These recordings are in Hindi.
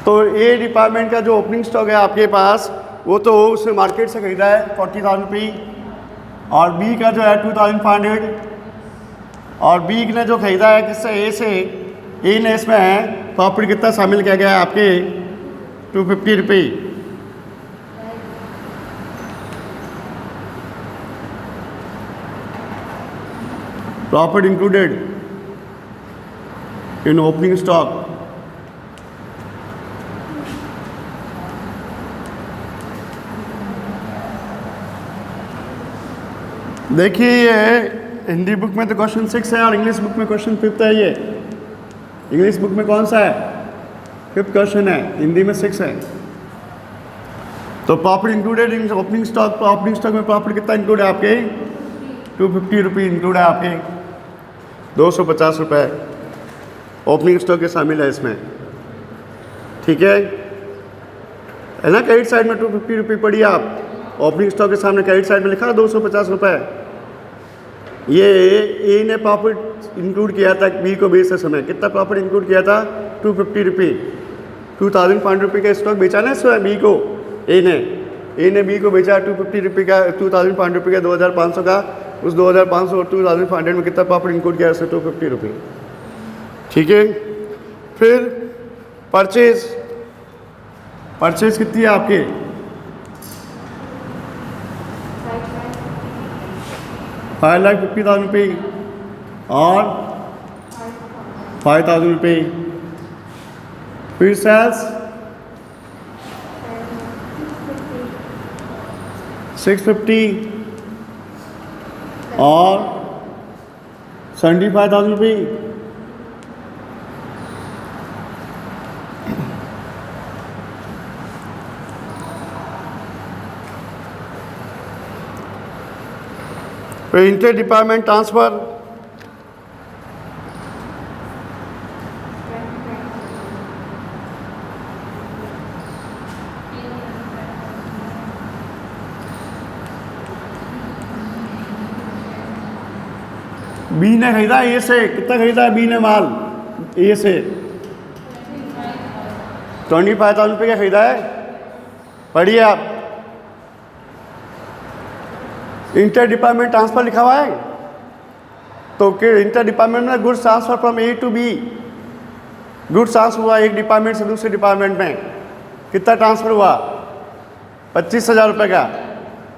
तो ए डिपार्टमेंट का जो ओपनिंग स्टॉक है आपके पास वो तो उसने मार्केट से खरीदा है 40,000 रुपये, और बी का जो है 2,500, और बी ने जो खरीदा है किससे, ए से, ए ने इसमें है प्रॉफिट कितना शामिल किया गया है आपके 250 रुपये। Profit included in opening stock. देखिए ये हिंदी बुक में तो क्वेश्चन 6 है और इंग्लिश बुक में क्वेश्चन 5 है। ये इंग्लिश बुक में कौन सा है, 5th क्वेश्चन है, हिंदी में 6 है। तो profit included in opening stock, opening stock में प्रॉफिट कितना इंक्लूड है आपके 250 रुपये इंक्लूड है, आपके 250 रुपये ओपनिंग स्टॉक के शामिल है इसमें, ठीक है ना। क्रेडिट साइड में 250 रुपये पड़ी आप, ओपनिंग स्टॉक के सामने क्रेडिट साइड में लिखा 250 रुपये। ये ए ने प्रॉफिट इंक्लूड किया था बी को बेचते समय, कितना प्रॉफिट इंक्लूड किया था 250 रुपये, 2,500 रुपये का स्टॉक बेचा ना इसमें बी को, ए ने बी को बेचा 250 रुपये का, 2,500 रुपये का, 2,500 का, उस 2,500 और 2,500 में कितना प्रॉफिट इंक्लूड किया उसने 250 रुपये, ठीक है। फिर परचेज कितनी है आपके 5,50,000 रुपये और 5,000 रुपये। फिर सेल्स 650 और 75,000 रुपये। फिर इंटर डिपार्टमेंट ट्रांसफ़र बी ने खरीदा ए से, कितना खरीदा है बी ने माल ए से 25,000 रुपये का खरीदा है। पढ़िए आप, इंटर डिपार्टमेंट ट्रांसफ़र लिखा हुआ है, तो इंटर डिपार्टमेंट में goods transfer from A to B, goods transfer हुआ एक डिपार्टमेंट से दूसरे डिपार्टमेंट में, कितना ट्रांसफ़र हुआ 25,000 रुपये का।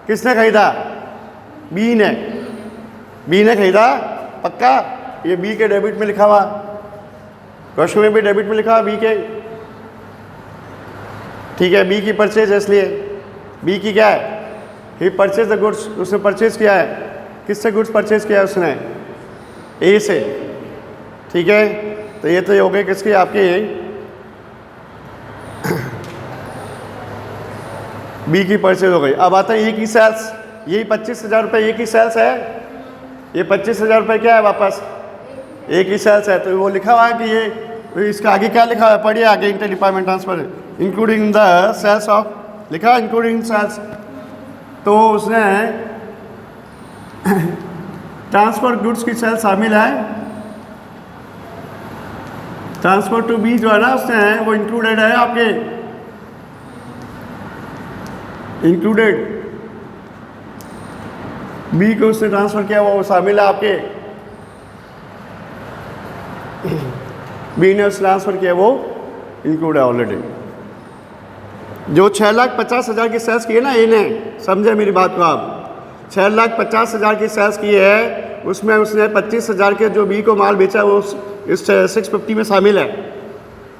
किसने खरीदा, बी ने खरीदा, पक्का। ये बी के डेबिट में लिखा हुआ, क्वेश्चन में भी डेबिट में लिखा हुआ बी के, ठीक है। बी की परचेज है, इसलिए बी की क्या है, ही परचेज द गुड्स, उसने परचेज किया है, किससे गुड्स परचेज किया है उसने, ए से, ठीक है। तो ये तो हो गए किसके, आपके बी की परचेज हो गई। अब आता है ए की सेल्स, यही 25,000 रुपये ए की सेल्स है, ये 25,000 रुपये क्या है वापस ए की सेल्स है। तो वो लिखा हुआ है कि ये, इसका आगे क्या लिखा हुआ है, पढ़िए आगे, inter department transfer including the sales of, लिखा है इंक्लूडिंग सेल्स। तो उसने ट्रांसफर गुड्स की सेल शामिल है, ट्रांसफर टू बी जो है ना उसने वो इंक्लूडेड है आपके, इंक्लूडेड बी को उसने ट्रांसफर किया वो शामिल है आपके, बी ने उस ट्रांसफर किया वो इंक्लूड है ऑलरेडी। जो 6,50,000 की सेल्स की है ना, ए ने, समझे मेरी बात को आप, 6,50,000 की सेल्स की है, उसमें उसने 25,000 के जो बी को माल बेचा वो इस 650 में शामिल है,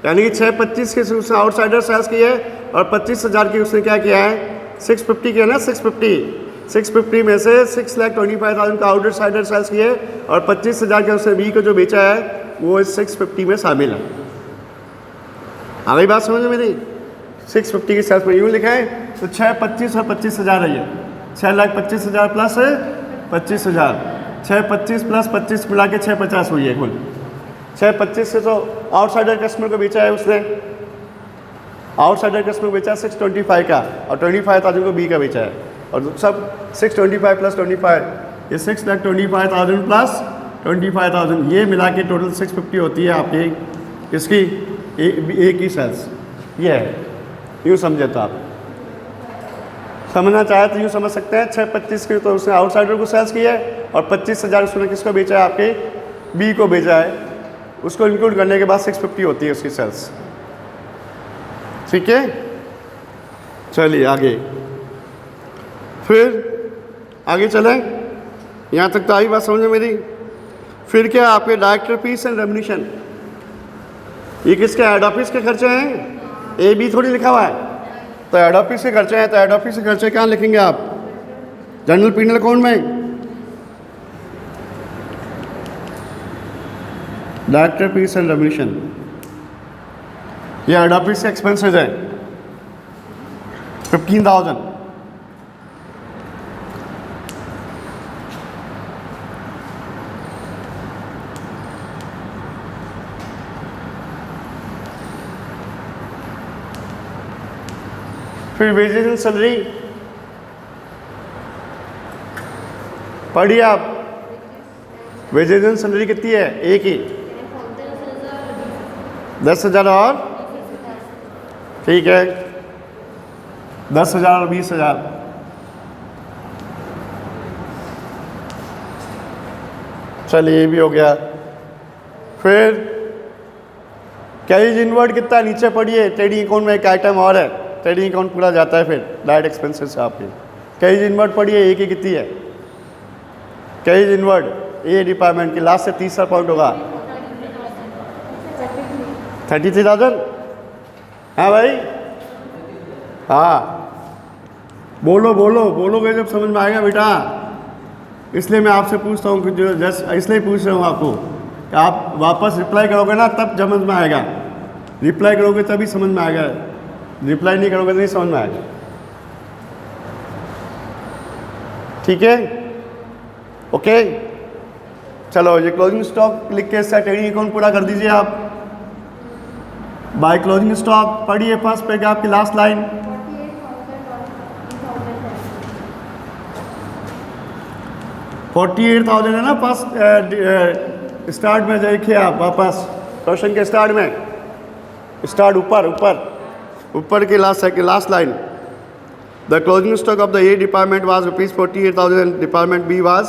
यानी कि 625 के उसने आउटसाइडर सेल्स की है और 25,000 की उसने क्या किया है 650 की है ना, 650 में से 6,25,000 का आउटसाइडर सेल्स की है और 25,000 के उसने बी को जो बेचा है वो इस 650 में शामिल है। आ गई बात समझ में मेरी, 650 की सेल्स में यूँ लिखा है, तो 625 और 25,000 है, ये 6,25,000 प्लस 25,000, 625 प्लस 25 मिला के 650 हुई है कुल। 625 से तो आउटसाइडर कस्टमर को बेचा है उसने, आउटसाइडर कस्टमर को बेचा 625 का और 25,000 को बी का बेचा है, और सब 625 प्लस 25, ये 6,25,000 प्लस 25,000, ये मिला के टोटल 650 होती है आपकी इसकी ए की सेल्स। ये है, यूँ समझे तो आप समझना चाहे तो यूँ समझ सकते हैं 625 की तो उसने आउटसाइडर को सेल्स किया है और 25,000 उसने किसको बेचा है, आपके बी को बेचा है, उसको इंक्लूड करने के बाद 650 होती है उसकी सेल्स। ठीक है, चलिए आगे, फिर आगे चलें, यहाँ तक तो आई बात समझ में मेरी। फिर क्या आपके डायरेक्टर फीस एंड रेम्युनेशन, ये किसके हेड ऑफिस के खर्चे हैं, ए बी थोड़ी लिखा हुआ है, तो हेड ऑफिस के खर्चे हैं, तो हेड ऑफिस के खर्चे कहाँ लिखेंगे आप, जनरल पीनल अकाउंट में। डायरेक्टर फीस एंड रेम्युनेशन, ये हेड ऑफिस के एक्सपेंसेस है 15,000। फिर वेजेस एंड सैलरी पढ़िए आप, वेजेस एंड सैलरी कितनी है, एक ही 10,000 और ठीक है 10,000 और 20,000। चलिए ये भी हो गया। फिर कैरिज इनवर्ड कितना, नीचे पढ़िए, ट्रेडिंग अकाउंट में एक आइटम और है, ट्रेडिंग अकाउंट पूरा जाता है फिर डायरेक्ट एक्सपेंसेस से आपके। कैरिज इनवर्ड पढ़िए, एक ही कितनी है कैरिज इनवर्ड, ए डिपार्टमेंट की लास्ट से तीसरा पॉइंट होगा 33,000। हाँ भाई, हाँ बोलो बोलो, बोलोगे जब समझ में आएगा बेटा, इसलिए मैं आपसे पूछता हूँ कि जो जस्ट इसलिए पूछ रहा हूँ आपको कि आप वापस रिप्लाई करोगे ना तब समझ में आएगा, रिप्लाई करोगे तभी समझ में आएगा, रिप्लाई नहीं करोगे तो नहीं समझ में आएगा। ठीक है, ओके, चलो ये क्लोजिंग स्टॉक लिख के इसका ट्रेडिंग अकाउंट पूरा कर दीजिए आप। बाय क्लोजिंग स्टॉक पढ़िए फर्स्ट पे आपकी लास्ट लाइन, 48,000 है ना फर्स्ट स्टार्ट में, देखिए आप वापस क्वेश्चन के स्टार्ट में, स्टार्ट ऊपर ऊपर ऊपर की last line, the closing stock of the A department was ₹48,000 and department B was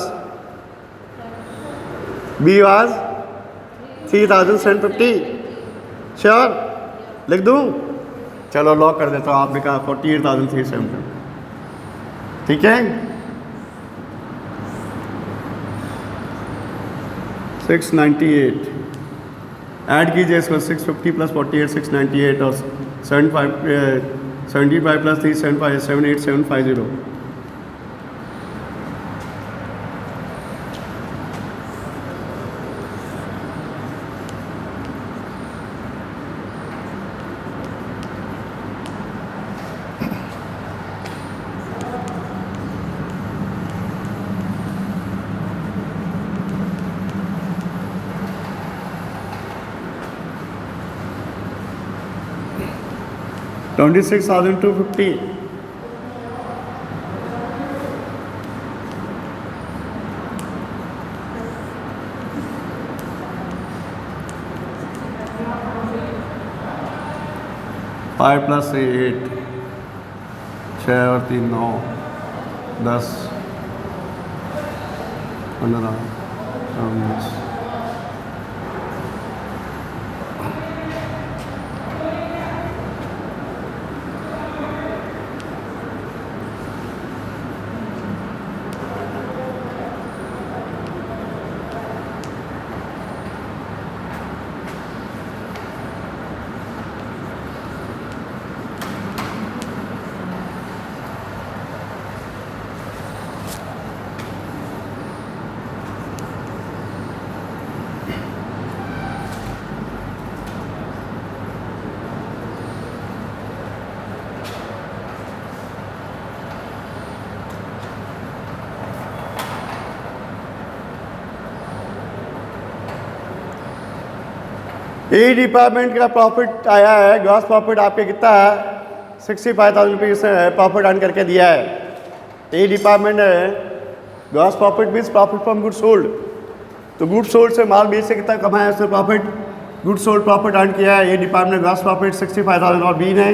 3,750। Sure, लिख दूँ, चलो लॉक कर देता हूँ, आपने कहा 48,370। ठीक है, 698 ऐड कीजिए इसको, 650 प्लस 48 698 और 75 प्लस 375 78750। $26,250। फाइव प्लस 8 6 और 3 9 10 15 19। ए डिपार्टमेंट का प्रॉफिट आया है, ग्रॉस प्रॉफिट आपके कितना है 65,000 रुपये इसने प्रॉफिट अर्न करके दिया है। ए डिपार्टमेंट है, gross profit means profit from good sold, तो गुड सोल्ड से माल बेच से कितना कमाया उसने profit goods sold profit earn किया है, ए डिपार्टमेंट ग्रॉस प्रॉफिट 65,000 और बी ने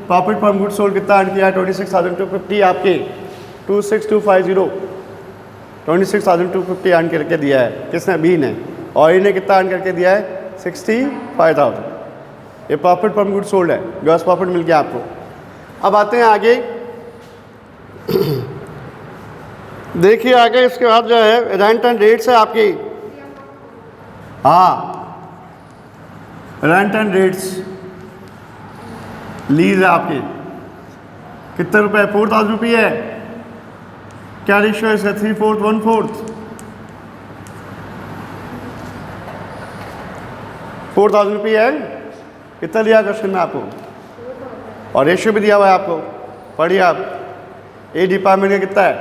प्रॉफिट फ्रॉम गुड्स सोल्ड कितना अर्न किया है 26,250 आपके 26,250 26,250 अर्न करके दिया है किसने, बी ने, और ए ने कितना अर्न करके दिया है 65,000। ये प्रॉफिट फ्रॉम गुड्स सोल्ड है, ग्रॉस प्रॉफिट मिल गया आपको। अब आते हैं आगे, देखिए आगे इसके बाद जो है रेंट एंड रेट्स है आपकी। हाँ, रेंट एंड रेट्स लीज है आपकी, कितने रुपए, 4,000 रुपये है। क्या रेशियो है इसका, 3/4 1/4, 4,000 रुपये है। कितना दिया क्वेश्चन में आपको, और रेशियो भी दिया हुआ है आपको, पढ़िए आप। ए डिपार्टमेंट का कितना है,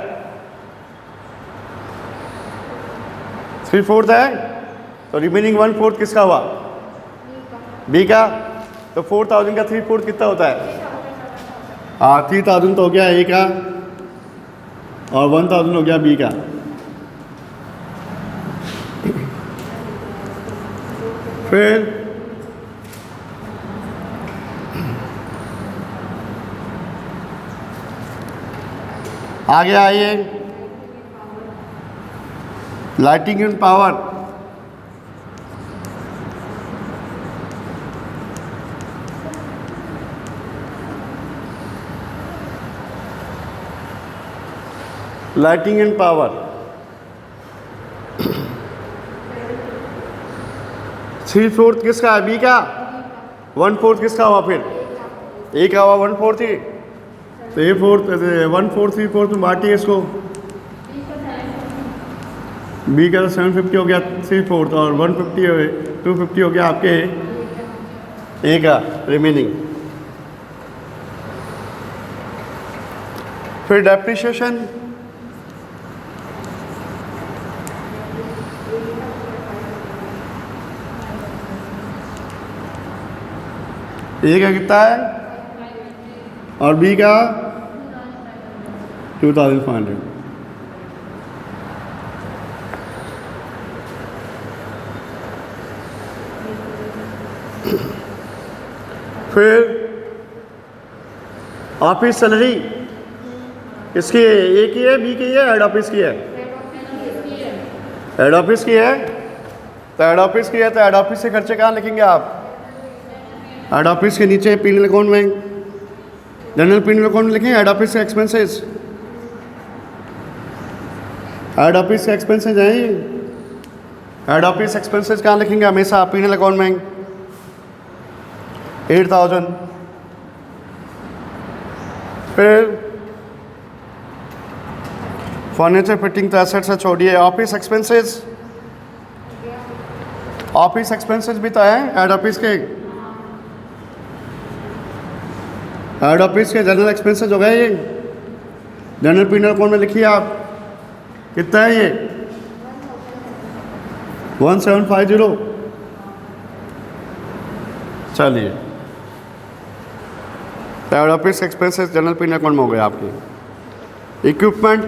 3/4 है, तो रिमेनिंग 1/4 किसका हुआ, बी का। तो 4,000 का 3/4 कितना होता है, हाँ 3,000 तो हो गया ए का, और 1,000 हो गया बी का। फिर आगे आइए, lighting and power. Lighting and power 3/4 किसका है, बी का। 1/4 किसका हुआ, फिर ए का हुआ 1/4 ही, तो ए 1/4 3/4 में बांटिए इसको। बी का तो 750 हो गया 3/4, और 150 250 हो गया आपके ए का रिमेनिंग। फिर डेप्रिसिएशन, ए का कितना है, और बी का 2,500। फिर ऑफिस सैलरी किसकी है, ए की है, बी की है, हेड ऑफिस की है, हेड ऑफिस की है। तो हेड ऑफिस की है, तो हेड ऑफिस से खर्चे कहाँ लिखेंगे आप, हेड ऑफिस के नीचे पीनल अकाउंट में, जनरल पीनल अकाउंट में लिखेंगे हेड ऑफिस के एक्सपेंसेस। हेड ऑफिस के एक्सपेंसेस हैं, हेड ऑफिस एक्सपेंसेस कहाँ लिखेंगे हमेशा, पीनल अकाउंट में 8,000। फिर फर्नीचर फिटिंग तो एसेट्स है, छोड़िए। ऑफिस एक्सपेंसेस, ऑफिस एक्सपेंसेस भी तो है हेड ऑफिस के, हेड ऑफिस के जनरल एक्सपेंसेस हो गए ये, जनरल पीनल अकाउंट में लिखिए आप, कितना है ये 1750। चलिए, head office expenses general P and L account में हो गए आपके। इक्विपमेंट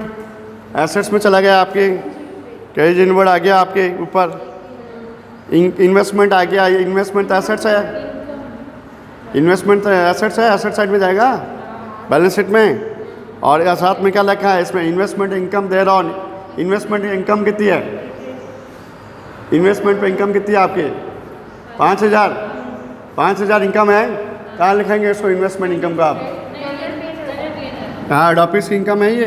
एसेट्स में चला गया आपके, कैश इनवर्ड आ गया आपके ऊपर, इन्वेस्टमेंट आ गया, इन्वेस्टमेंट एसेट्स है, इन्वेस्टमेंट एसेट्स है, एसेट साइड में जाएगा बैलेंस शीट में। और साथ में क्या लिखा है इसमें, इन्वेस्टमेंट इनकम दे रहा हूँ, इन्वेस्टमेंट इनकम कितनी है, इन्वेस्टमेंट पे इनकम कितनी है आपके 5,000 इनकम है। कहाँ लिखेंगे इसको, इन्वेस्टमेंट इनकम का आप, हाँ हेड ऑफिस की इनकम है ये,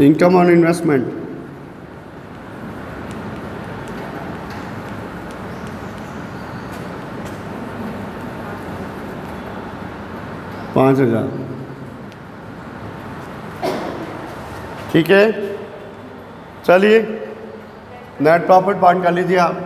इनकम ऑन इन्वेस्टमेंट। $5,000, ठीक है। चलिए नेट प्रॉफिट फाइंड कर लीजिए आप।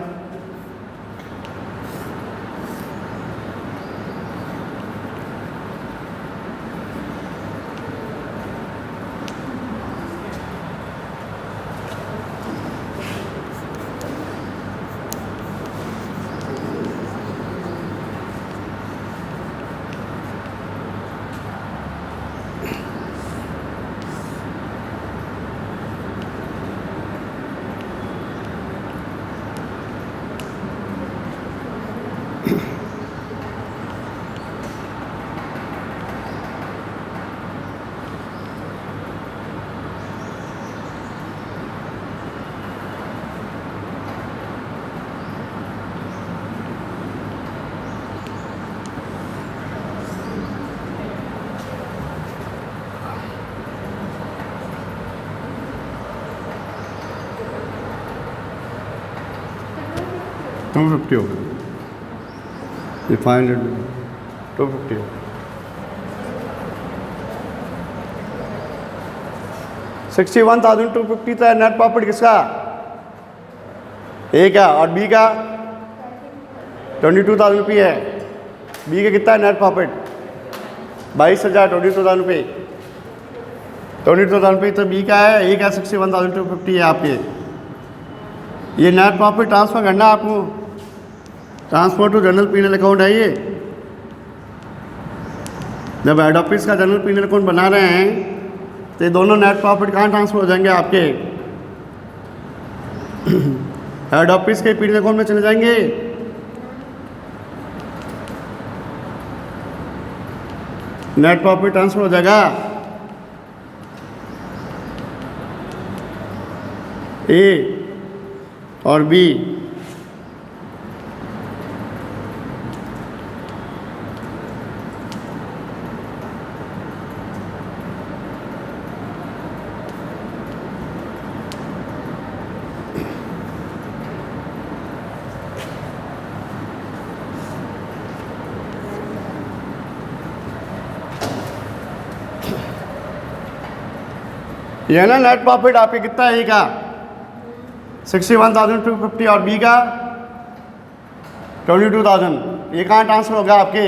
250 हो गया, ये 500 250 हो गया। 61,250 था नेट प्रॉफिट किसका, ए का, और बी का 22,000 रुपये है। बी का कितना है नेट प्रॉफिट, 22,000, 22,000 रुपये, 22,000 रुपये तो बी का है, ए का 61,250 है आपके। ये नेट प्रॉफिट ट्रांसफ़र करना है आपको, transfer to general P and L account है ये। जब हेड ऑफिस का जनरल पीनल अकाउंट बना रहे हैं तो ये दोनों नेट प्रॉफिट कहाँ ट्रांसफर हो जाएंगे आपके, हेड ऑफिस के पीनल अकाउंट में चले जाएंगे। नेट प्रॉफिट ट्रांसफर हो जाएगा ए और बी। यह ना नेट प्रॉफिट आपके कितना है, ए का 61,250 और बी का 22,000। ये कहाँ ट्रांसफ़र हो गया आपके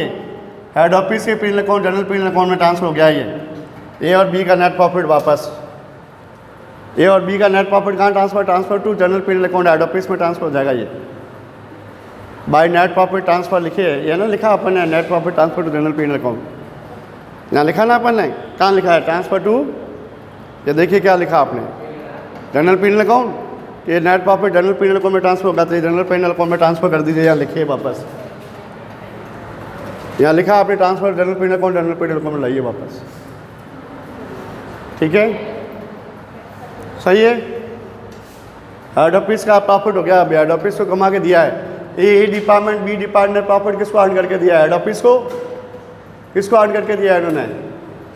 हेड ऑफिस के P and L account, general P and L account में ट्रांसफ़र हो गया ये। ए और बी का नेट प्रॉफिट वापस, ए और बी का नेट प्रॉफिट कहाँ transfer to general P and L account, head office में ट्रांसफ़र हो जाएगा ये। बाय नेट प्रॉफिट ट्रांसफ़र लिखे, ये ना लिखा अपन ने net profit transfer to general P and L account, यहाँ लिखा ना अपन ने, कहाँ लिखा है ट्रांसफ़र टू, ये देखिए क्या लिखा आपने, जनरल पीनल अकाउंट। ये net profit general P and L account में ट्रांसफर होगा तो ये जनरल पीनल अकाउंट में ट्रांसफर कर दीजिए, यहाँ लिखिए वापस, यहाँ लिखा आपने transfer general P and L account, general P and L account में लाइए वापस, ठीक है, सही है। हेड ऑफिस का प्रॉफिट हो गया, अभी हेड ऑफिस को कमा के दिया है, ए डिपार्टमेंट बी डिपार्टमेंट प्रॉफिट किसको अर्न करके दिया है, हेड ऑफिस को, किसको अर्न करके दिया है इन्होंने,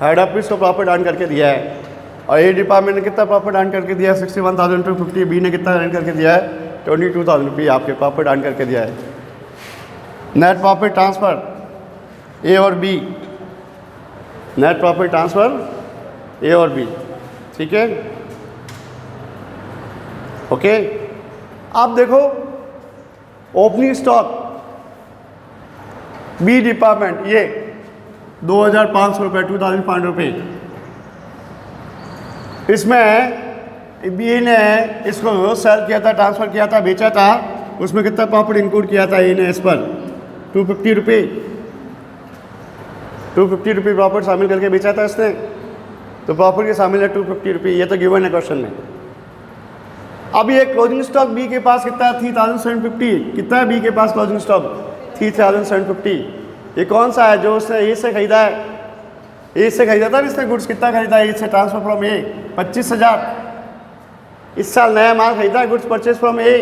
हेड ऑफिस को प्रॉफिट अर्न करके दिया है। और ए डिपार्टमेंट ने कितना प्रॉफिट अर्न करके दिया है 61,250, बी ने कितना अर्न करके दिया है 22,000 रुपये आपके प्रॉफिट अर्न करके दिया है। नेट प्रॉफिट ट्रांसफ़र ए और बी, नेट प्रॉफिट ट्रांसफ़र ए और बी, ठीक है, ओके। आप देखो ओपनिंग स्टॉक बी डिपार्टमेंट ये 2,500 रुपये, 2,500 रुपये, इसमें बी ने इसको सेल किया था, ट्रांसफ़र किया था, बेचा था, उसमें कितना प्रॉफिट इंक्लूड किया था ए ने इस पर 250 रुपये, 250 रुपये प्रॉफिट शामिल करके बेचा था इसने, तो प्रॉफिट के शामिल है 250 रुपये, ये तो गिवन है क्वेश्चन में। अब ये क्लोजिंग स्टॉक बी के पास कितना है 3,750, कितना है बी के पास क्लोजिंग स्टॉक 3,750। ये कौन सा है जो उसने ए से खरीदा है, ए से खरीदा था इसने गुड्स, कितना खरीदा है, ए से ट्रांसफर फ्रॉम ए 25,000, इस साल नया माल खरीदा है, goods purchase from A.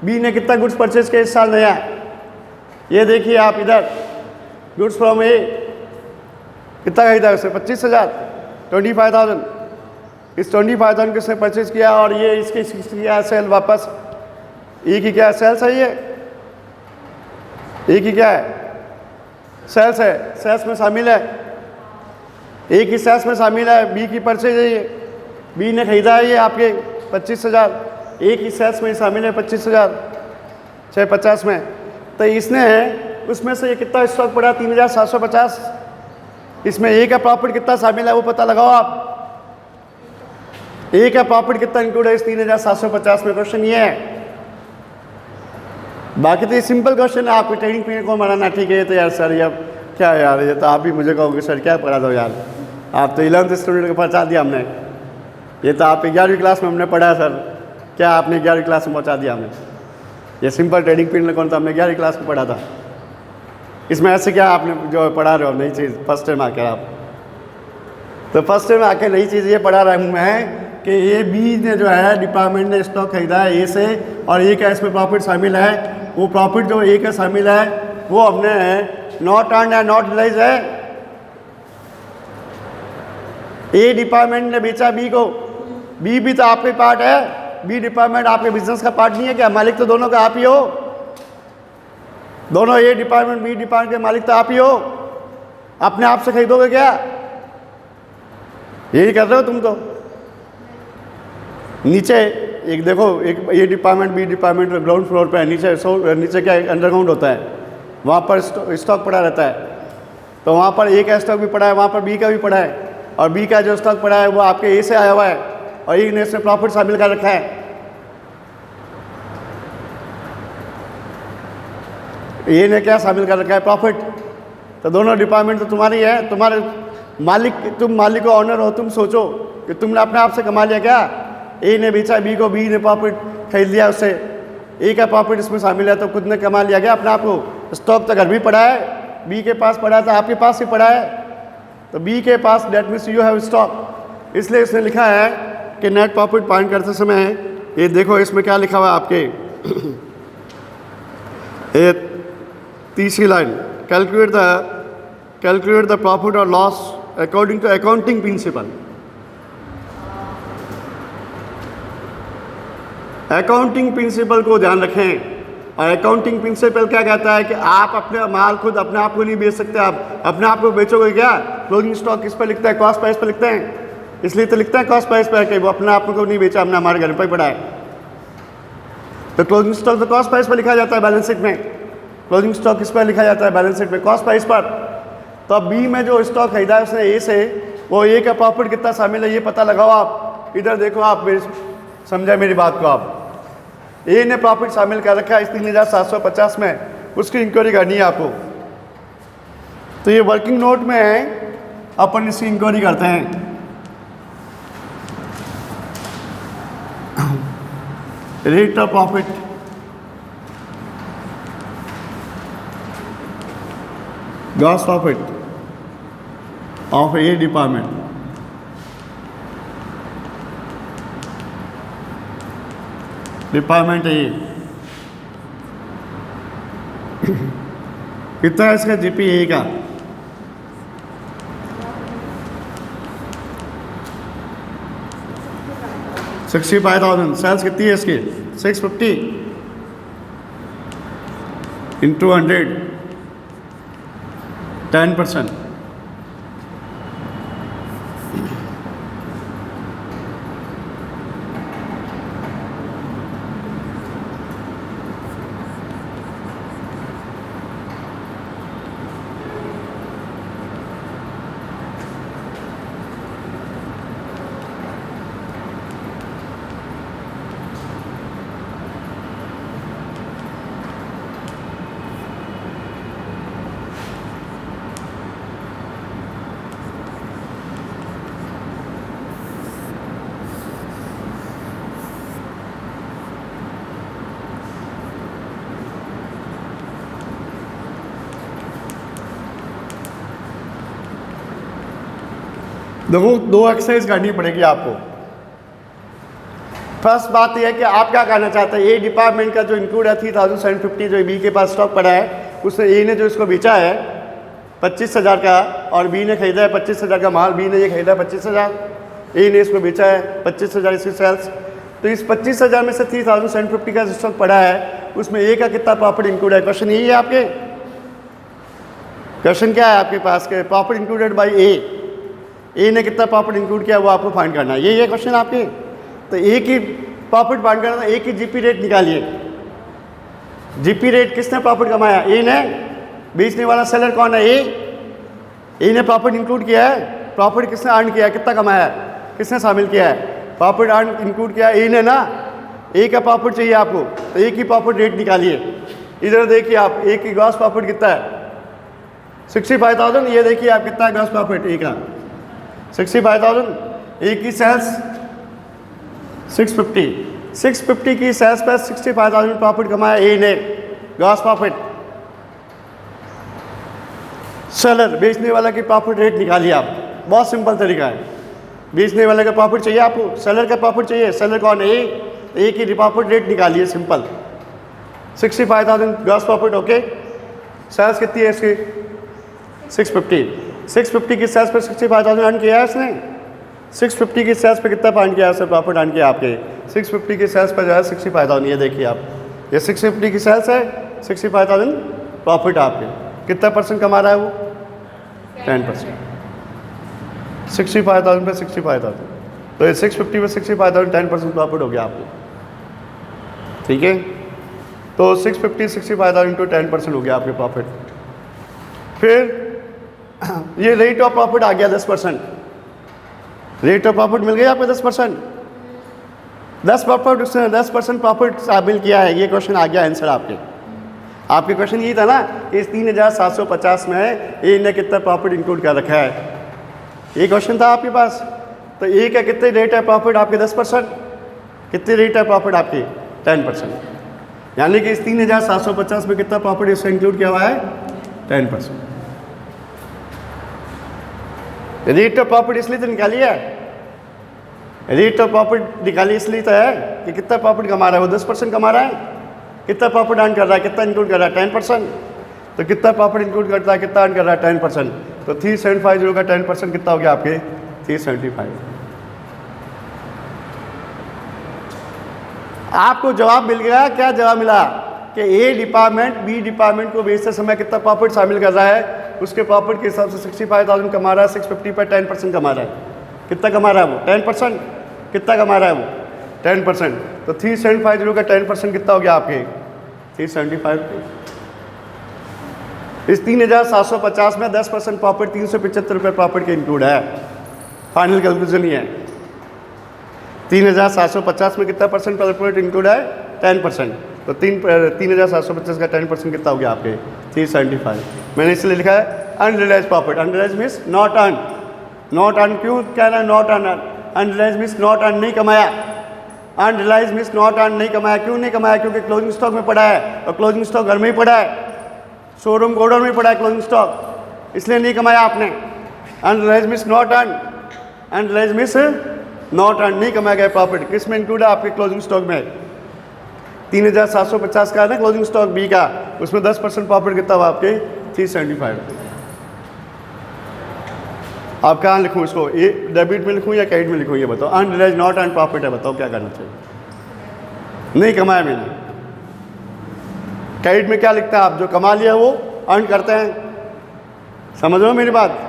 B ने कितना गुड्स परचेज किया इस साल नया, ये देखिए आप इधर, गुड्स फ्रॉम ए कितना खरीदा है उसने 25,000, 25,000, इस 25,000 को इसने परचेज किया, और ये इसकी किया सेल वापस, ए की क्या है सेल्स है, ये ए की क्या है सेल्स है, सेल्स में शामिल है, ए की सेल्स में शामिल है, बी की परचेज है, ये बी ने खरीदा है ये आपके 25,000, ए की सेल्स में शामिल है 25,000 650 में, तो इसने उसमें से ये कितना स्टॉक पड़ा 3,750, इसमें ए का प्रॉफिट कितना शामिल है वो पता लगाओ आप, ए का प्रॉफिट कितना इंक्लूड है इस 3,750 में, क्वेश्चन ये है। बाकी तो ये सिंपल क्वेश्चन है, आपकी ट्रेडिंग पीरियड को बनाना, ठीक है। ये तो यार सर ये क्या यार, ये तो आप ही मुझे कहोगे सर क्या पढ़ा दो यार, आप तो 11th स्टूडेंट को पहुँचा दिया हमने, ये तो आप 11वीं क्लास में हमने पढ़ा है सर, क्या आपने 11वीं क्लास में पहुँचा दिया हमें, ये सिंपल ट्रेडिंग पीरियड कौन था हमने 11वीं क्लास में पढ़ा था, इसमें ऐसे क्या आपने जो पढ़ा रहे हो नई चीज़ फर्स्ट टाइम आकर आप, तो फर्स्ट टाइम आके नई चीज़ ये पढ़ा रहा हूँ मैं कि ए बी ने जो है डिपार्टमेंट ने स्टॉक खरीदा है ए से, और ए का इसमें प्रॉफिट शामिल है, वो प्रॉफिट जो ए का शामिल है वो हमने नॉट अर्न है, नॉट रिलाइज है, ए डिपार्टमेंट ने बेचा बी को, बी भी तो आपके पार्ट है, बी डिपार्टमेंट आपके बिजनेस का पार्ट नहीं है क्या, मालिक तो दोनों का आप ही हो, दोनों ए डिपार्टमेंट बी डिपार्टमेंट के मालिक तो आप ही हो, अपने आप से खरीदोगे क्या? यही कर रहे हो तुम तो। नीचे एक देखो, एक A department B department ground floor पे है, नीचे क्या अंडरग्राउंड होता है, वहाँ पर स्टॉक पड़ा रहता है। तो वहाँ पर ए का स्टॉक भी पड़ा है, वहाँ पर बी का भी पड़ा है, और बी का जो स्टॉक पड़ा है वो आपके ए से आया हुआ है, और ए ने इसमें प्रॉफिट शामिल कर रखा है। ए ने क्या शामिल कर रखा है? प्रॉफिट। तो दोनों डिपार्टमेंट तो तुम्हारी है, तुम्हारे मालिक, तुम मालिक को ऑनर हो। तुम सोचो कि तुमने अपने आप से कमा लिया क्या? ए ने बेचा बी को, बी ने प्रॉफिट खरीद लिया उससे, ए का प्रॉफिट इसमें शामिल है, तो खुद ने कमा लिया क्या अपने आप को? स्टॉक तो घर भी पड़ा है, बी के पास पड़ा है, तो आपके पास ही पड़ा है। तो बी के पास debt means you have stock. इसलिए इसने लिखा है कि नेट प्रॉफिट फाइंड करते समय, ये देखो इसमें क्या लिखा हुआ है आपके ये तीसरी लाइन, कैलकुलेट द प्रॉफिट और loss according to accounting principle. Accounting principle को ध्यान रखें। और अकाउंटिंग प्रिंसिपल क्या कहता है कि आप अपने माल खुद अपने आप को नहीं बेच सकते। आप अपने आप को बेचोगे क्या? क्लोजिंग स्टॉक किस पर लिखता है? कॉस्ट प्राइस पर लिखते हैं, इसलिए तो लिखते हैं कॉस्ट प्राइस पर कि वो अपने आप को नहीं बेचा, हमने हमारे घर पर ही पड़ा है। तो क्लोजिंग स्टॉक तो कॉस्ट प्राइस पर लिखा जाता है बैलेंस शीट में। क्लोजिंग स्टॉक किस पर लिखा जाता है बैलेंस शीट में? कॉस्ट प्राइस पर। तो अब बी में जो स्टॉक खरीदा है उसने ए से, वो ए का प्रॉफिट कितना शामिल है ये पता लगाओ। आप इधर देखो, आप समझा मेरी बात को। आप ए ने प्रॉफिट शामिल कर रखा है इस 3750 में, उसकी इंक्वायरी करनी है आपको। तो ये वर्किंग नोट में है, अपन इसकी इंक्वायरी करते हैं। Rate of profit, gross profit of A department, department A कितना है इसका? जीपी ए का 65,000। सेल्स कितनी है इसकी? 650 इंटू 100, 10%। देखो, दो एक्सरसाइज करनी पड़ेगी आपको। फर्स्ट बात यह है कि आप क्या करना चाहते हैं। ए डिपार्टमेंट का जो इंक्लूड है 3750 जो बी के पास स्टॉक पड़ा है, उसने ए ने जो इसको बेचा है 25,000 का, और बी ने खरीदा है 25,000 का माल। बी ने ये खरीदा है 25,000, ए ने इसको बेचा है 25,000 इसकी सेल्स। तो इस 25,000 में से 3750 का स्टॉक पड़ा है, उसमें ए का कितना प्रॉफिट इंक्लूड है? क्वेश्चन यही है आपके। क्वेश्चन क्या है आपके पास के? प्रॉफिट इंक्लूडेड बाई ए ने कितना प्रॉफिट इंक्लूड किया वो आपको फाइंड करना है। यही है क्वेश्चन आपके। तो ए की प्रॉफिट फाइंड करना, ए की जीपी रेट निकालिए। जीपी रेट किसने प्रॉफिट कमाया? ए ने। बेचने वाला सेलर कौन है? ए ने प्रॉफिट इंक्लूड किया है। प्रॉफिट किसने अर्न किया है? कितना कमाया है? किसने शामिल किया है? प्रॉफिट अर्न इंक्लूड किया ए ने ना। ए का प्रॉफिट चाहिए आपको, तो ए की प्रॉफिट रेट निकालिए। इधर देखिए आप, ए की ग्रॉस प्रॉफिट कितना है? 65,000। ये देखिए आप कितना है ग्रॉस प्रॉफिट ए का? 65,000। ए की सेल्स 650। 650 की सेल्स पर 65,000 प्रॉफिट कमाया ए ने, ग्रॉस प्रॉफिट। सेलर, बेचने वाला की प्रॉफिट रेट निकालिए आप। बहुत सिंपल तरीका है। बेचने वाले का प्रॉफिट चाहिए आपको, सेलर का प्रॉफिट चाहिए। सेलर कौन है? ए की प्रॉफिट रेट निकालिए, simple. 65,000 gross profit, okay. Sales कितनी है इसकी? 650। 650 की सेल्स पर 65,000 अर्न किया है इसने। 650 की सेल्स पे कितना अर्न किया है उसने? प्रॉफिट अर्न किया आपके 650 की सेल्स पर जो है 65,000। ये देखिए आप, ये 650 की सेल्स है, 65,000 प्रॉफिट आपके कितना परसेंट कमा रहा है वो? 10%। 65,000 पे 65,000, तो ये 650 पे 65,000 10% प्रॉफिट हो गया आपको। ठीक है, तो 650 65,000 इंटू 10% हो गया आपके प्रॉफिट। फिर ये रेट ऑफ प्रॉफिट आ गया 10%। रेट ऑफ प्रॉफिट मिल गया आपको 10%। 10% प्रॉफिट शामिल किया है, ये क्वेश्चन आ गया आंसर आपके क्वेश्चन ये था ना कि इस 3,750 में ए ने कितना प्रॉफिट इंक्लूड कर रखा है, ये क्वेश्चन था आपके पास। तो ए का कितने रेट है प्रॉफिट आपके? 10%। कितने रेट है प्रॉफिट आपकी? 10%। यानी कि इस 3,750 में कितना प्रॉफिट इससे इंक्लूड किया हुआ है? 10%। रेट ऑफ प्रॉफिट इसलिए तो निकाली है, रेट ऑफ प्रॉफिट निकाली इसलिए तो है कि कितना प्रॉफिट कमा रहा है वो 10% कमा रहा है। कितना प्रॉफिट अर्न कर रहा है, कितना इंक्लूड कर रहा है? 10%। तो कितना प्रॉफिट इंक्लूड करता है, कितना अर्न कर रहा है? 10%। तो 3750 का 10% कितना हो गया आपके? 375। आपको जवाब मिल गया। क्या जवाब मिला? कि ए डिपार्टमेंट बी डिपार्टमेंट को बेचते समय कितना प्रॉफिट शामिल कर रहा है, उसके प्रॉफिट के हिसाब से 65,000 कमा रहा है, 650 पर 10% कमा रहा है। कितना कमा रहा है वो? 10%। कितना कमा रहा है वो? 10%। तो 3750 का 10% कितना हो गया आपके? 375। इस 3,750 में 10% प्रॉफिट 375 रुपये प्रॉफिट के इंक्लूड है। फाइनल कैलकुलेशन ही है। 3,750 में कितना परसेंट प्रॉफिट इंक्लूड है? 10%। तो 3,750 का 10% कितना हो गया आपके? 375। मैंने इसलिए लिखा है unrealise profit. Unrealise means not earn. Not earn क्यों कह रहा है? Not earn. Unrealise means not earn, नहीं कमाया। अनरियलाइज मीन्स नॉट अर्न, नहीं कमाया। क्यों नहीं कमाया? क्योंकि क्लोजिंग स्टॉक में पड़ा है, और क्लोजिंग स्टॉक घर में ही पड़ा है, शोरूम गोडाउन में पड़ा है क्लोजिंग स्टॉक, इसलिए नहीं कमाया आपने। Unrealise means not earn. Unrealise means not earn, नहीं कमाया गया प्रॉफिट। किस में इंक्लूड है? आपके क्लोजिंग स्टॉक में। 3,750 का है ना क्लोजिंग स्टॉक बी का, उसमें 10% प्रॉफिट कितना हुआ आपके? 375। आप कहाँ लिखूँ इसको? ये डेबिट में लिखूँ या क्रेडिट में लिखूँ? ये बताओ। अनरियलाइज नॉट अर्न प्रॉफिट है, बताओ क्या करना चाहिए? नहीं कमाया मैंने। क्रेडिट में क्या लिखता है आप? जो कमा लिया वो अर्न करते हैं। समझ लो मेरी बात?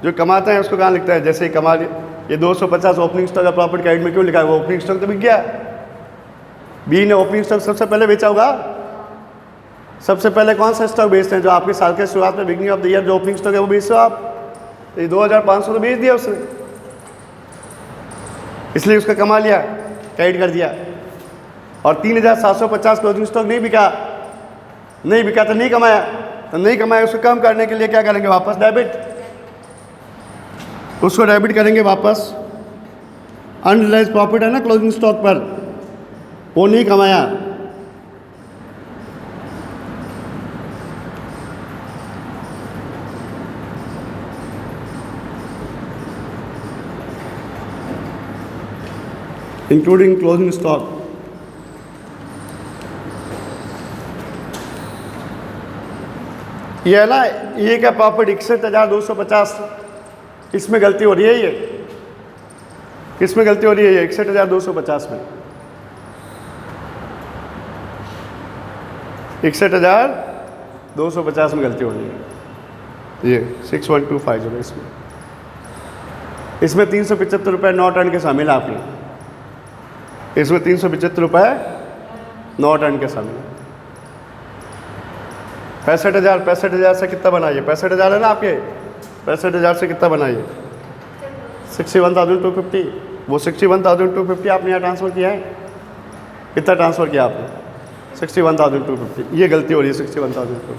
जो कमाते हैं उसको कहाँ लिखता है? जैसे ही कमा लिया, ये 250 ओपनिंग स्टॉक का प्रॉफिट क्रेडिट में क्यों लिखा है? वो ओपनिंग स्टॉक तो बिक गया। बी ने ओपनिंग स्टॉक सबसे पहले बेचा होगा। सबसे पहले कौन सा स्टॉक बेचते हैं? जो आपके साल के शुरुआत में बिगनिंग ऑफ द ईयर जो ओपनिंग स्टॉक है वो बेचते हो आप। तो ये 2,500 तो बेच दिया उसने, इसलिए उसका कमा लिया, क्रेडिट कर दिया। और 3,750 क्लोजिंग स्टॉक नहीं बिका, नहीं बिका तो नहीं कमाया। तो नहीं कमाया, उसको कम करने के लिए क्या करेंगे? वापस डेबिट, उसको डेबिट करेंगे वापस। अनरियलाइज प्रॉफिट है ना क्लोजिंग स्टॉक पर, वो नहीं कमाया। Including closing stock. ये है ना, ये का प्रॉफिट 61,250, इसमें गलती हो रही है। ये किसमें गलती हो रही है? ये 61,250 में, 61,250 में गलती हो रही है। ये 61,250 इसमें, इसमें 375 रुपये नॉट अर्न के शामिल है आपने। इसमें 375 रुपये नॉट अर्न के शामिल। 65,000 से कितना बनाइए? 65,000 है ना आपके, 65,000 से कितना बनाइए? 61,250। वो 61,250 आपने यहाँ ट्रांसफ़र किया है। कितना ट्रांसफ़र किया आपने? 61,250। ये गलती हो रही है 61,250।